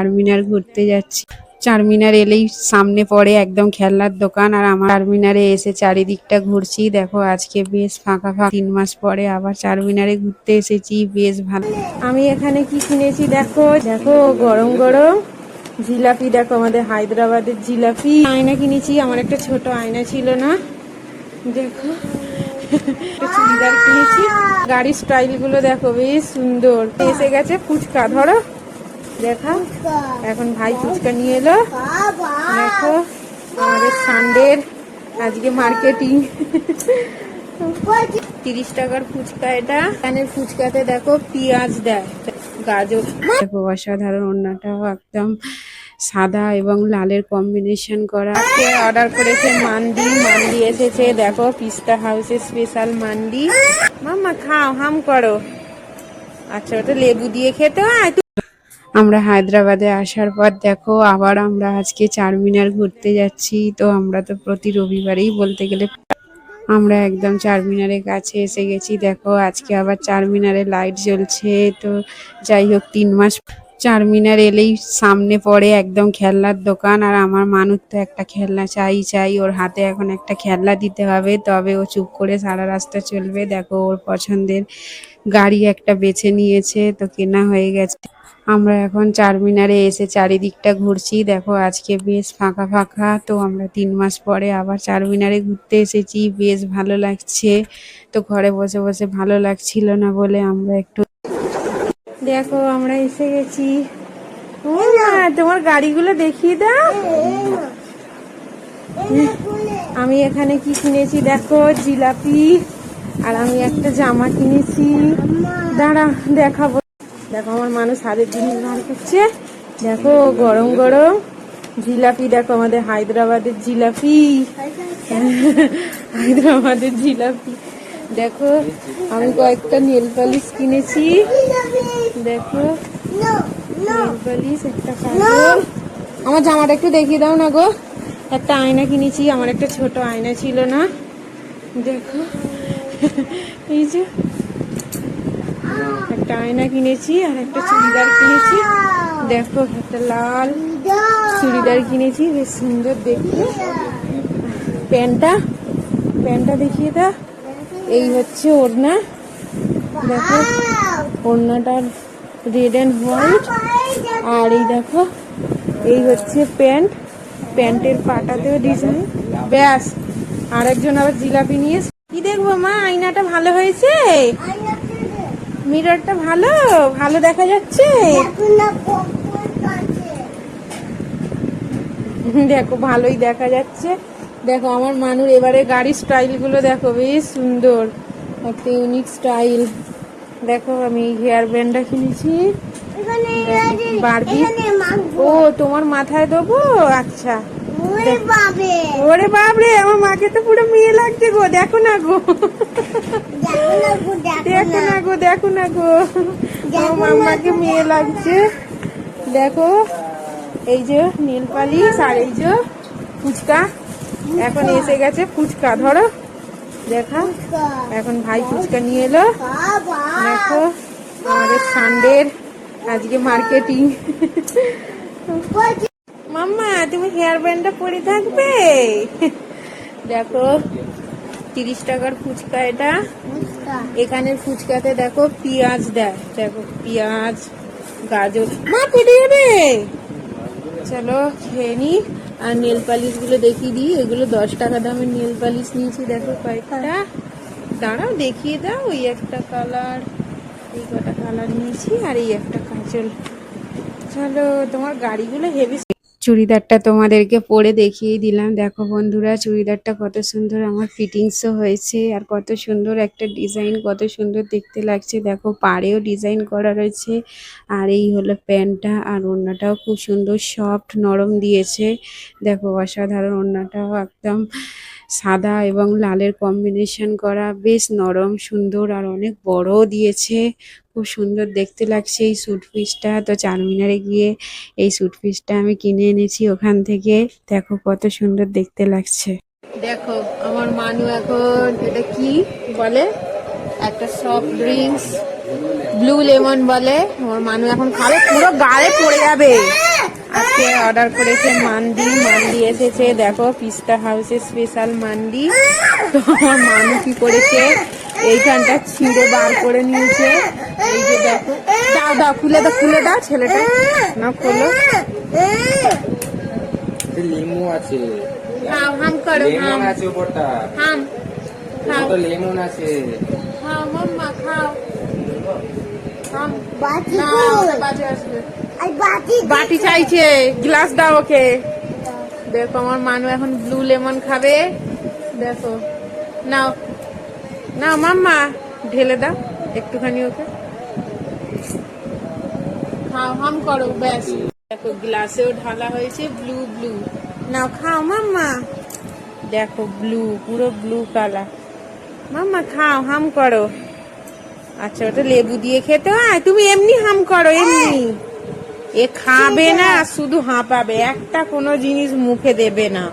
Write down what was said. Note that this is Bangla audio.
চারমিনার ঘুরতে যাচ্ছি। চারমিনার এলেই সামনে পড়ে একদম খেলনার দোকান, আর আমার চারমিনারে এসে চারিদিকটা ঘুরছি। দেখো আজকে বেশ ফাঁকা ফাঁকা, 3 মাস পরে আবার চারমিনারে ঘুরতে এসেছি, বেশ ভালো। আমি এখানে কি কিনেছি দেখো, দেখো গরম গরম জিলাপি, দেখো আমাদের হায়দ্রাবাদের জিলাপি। আয়না কিনেছি, আমার একটা ছোট আয়না ছিল না, দেখো চুড়িদার কিনেছি। গাড়ির স্টাইল গুলো দেখো বেশ সুন্দর। এসে গেছে ফুচকা, ধরো দেখা, এখন ভাই ফুচকা নিয়ে এলো। দেখো আমাদের সানডের আজকে মার্কেটিং। 30 টাকার ফুচকা এটা। এখানে ফুচকাতে দেখো পেঁয়াজ দেয়, গাজর, দেখো অসাধারণ। ওড়নাটাও একদম সাদা এবং লালের কম্বিনেশন করা। অর্ডার করেছে মান্ডি, মান্ডি এসেছে দেখো, পিস্তা হাউসের স্পেশাল মান্ডি। মাম্মা খাও, হাম করো। আচ্ছা, ওটা লেবু দিয়ে খেতে হয়। আমরা হায়দ্রাবাদে আসার পর দেখো আবার আমরা আজকে চারমিনার ঘুরতে যাচ্ছি। তো আমরা তো প্রতি রবিবারেই বলতে গেলে আমরা একদম চারমিনারের কাছে এসে গেছি। দেখো আজকে আবার চারমিনারে লাইট জ্বলছে। তো যাই হোক, 3 মাস চারমিনার এলেই সামনে পড়ে একদম খেলনার দোকান, আর আমার মানুষ তো একটা খেলনা চাই। ওর হাতে এখন একটা খেলনা দিতে হবে, তবে ও চুপ করে সারা রাস্তা চলবে। দেখো ওর পছন্দের গাড়ি একটা বেছে নিয়েছে, তো কেনা হয়ে গেছে। আমরা এখন চারমিনারে এসে চারিদিকটা ঘুরছি। দেখো আজকে বেশ ফাঁকা ফাঁকা। তো আমরা 3 মাস পরে আবার চারমিনারে ঘুরতে এসেছি, বেশ ভালো লাগছে। তো ঘরে বসে বসে ভালো লাগছিল না বলে আমরা একটু, দেখো আমরা এসে গেছি। তোমার গাড়িগুলো দেখিয়ে দাও। আমি এখানে কি কিনেছি দেখো, জিলাপি, আর আমি একটা জামা কিনেছি, দাঁড়া দেখাবো। দেখো আমার মানুষ হাতের জিনিস বার করছে। দেখো গরম গরম জিলাপি, দেখো আমাদের হায়দ্রাবাদের জিলাপি, হায়দ্রাবাদের জিলাপি। দেখো আমি কয়েকটা নেল পালিশ কিনেছি, দেখো নেল পালিশ, একটা কাজল। আমার জামাটা একটু দেখিয়ে দাও না গো। একটা আয়না কিনেছি, আমার একটা ছোট আয়না ছিল না, দেখো এই যে একটা আয়না কিনেছি, আর একটা চুড়িদার কিনেছি। দেখো একটা লাল চুড়িদার কিনেছি, বেশ সুন্দর দেখতে। প্যান্টটা দেখিয়ে দাও। এই হচ্ছে ওড়না, দেখো ওড়নাটার রেড অ্যান্ড হোয়াইট। আর এই দেখো এই হচ্ছে প্যান্টের পাটাতেও ডিজাইন। ব্যাস, আর একজন আবার জিলাপি নিয়ে। কি দেখবো মা, আয়নাটা ভালো হয়েছে, মিররটা ভালো ভালো দেখা যাচ্ছে। দেখো ভালোই দেখা যাচ্ছে। দেখো আমার মানুষ এবারে গাড়ির স্টাইল গুলো দেখো বেশ সুন্দর, একটা ইউনিক স্টাইল। দেখো আমি হেয়ার ব্যান্ডটা কিনেছি, বারবি। ও তোমার মাথায় দেবো, আচ্ছা। ওরে বাবরে, আমার মাকে তো পুরো মেয়ে লাগছে গো, দেখো না গো, দেখো না গো আমার মাম্মাকে মেয়ে লাগছে। দেখো এই যে নীল পালিশ, আর এই যে ফুচকা। এখন এসে গেছে ফুচকা, ধরো দেখা, এখন ভাই ফুচকা নিয়ে এলো। দেখো আমাদের সানডের আজকে মার্কেটিং। মাম্মা তুমি হেয়ার ব্যান্ডটা পরে থাকবে। দেখো 30 টাকার ফুচকা এটা। এখানের ফুচকাতে দেখো পেঁয়াজ দেয়, দেখো পেঁয়াজ, গাজর। মা ফেটে যাবে, চলো খেয়ে নি। আর নেল পালিশ গুলো দেখিয়ে দিই, এগুলো 10 টাকা দামের নেল পালিশ নিয়েছি। দেখো কয়েকটা, দাঁড়াও দেখিয়ে দাও। ওই একটা কালার, এই কটা কালার নিয়েছি, আর এই একটা কাজল। চলো, তোমার গাড়িগুলো হেভি। চুড়িদারটা তোমাদেরকে পরে দেখিয়ে দিলাম। দেখো বন্ধুরা চুড়িদারটা কত সুন্দর, আমার ফিটিংসও হয়েছে, আর কত সুন্দর একটা ডিজাইন, কত সুন্দর দেখতে লাগছে। দেখো পাড়েও ডিজাইন করা রয়েছে। আর এই হলো প্যান্টটা, আর ওড়নাটাও খুব সুন্দর সফট নরম দিয়েছে। দেখো অসাধারণ, ওড়নাটাও একদম সাদা এবং লালের কম্বিনেশন করা, বেশ নরম সুন্দর, আর অনেক বড়ও দিয়েছে। খুব সুন্দর দেখতে লাগছে এই স্যুট পিসটা। তো চারমিনারে গিয়ে এই স্যুট পিসটা আমি কিনে এনেছি ওখান থেকে। দেখো কত সুন্দর দেখতে লাগছে। দেখো আমার মানু এখন, এটা কি বলে, একটা সফট ড্রিঙ্কস, ব্লু লেমন বলে। আমার মানু এখন খাবে, পুরো গায়ে পড়ে যাবে। আজকে অর্ডার করেছে মান্ডি এসেছে দেখো, পিস্তা হাউসের স্পেশাল মান্ডি। তো আমার মানু কি করেছে, এইখানটা ছিঁড়ে বার করে নিয়েছে। এই যে দেখো, দাও খুলে দাও ছেলেটা, না খোলো। লেমন আছে, হাম করো, লেমন আছে উপরটা, হাম খাও, তো লেমন আছে। খাও মাম্মা খাও। বাটি চাইছে, গ্লাস দাও ওকে। দেখো আমার মানু এখন ব্লু লেমন খাবে। দেখো, নাও নাও মাম্মা, ঢেলে দাও একটুখানি ওকে, খাও, হাম করো, ব্যাস। দেখো গ্লাসেও ঢালা হয়েছে ব্লু। নাও খাও মাম্মা, দেখো ব্লু, পুরো ব্লু কালার। মাম্মা খাও, হাম করো। আচ্ছা, ওটা লেবু দিয়ে খেতে হয়, তুমি এমনি হাম করো, এমনি। এ খাবে না, শুধু হাঁপাবে, একটা কোনো জিনিস মুখে দেবে না।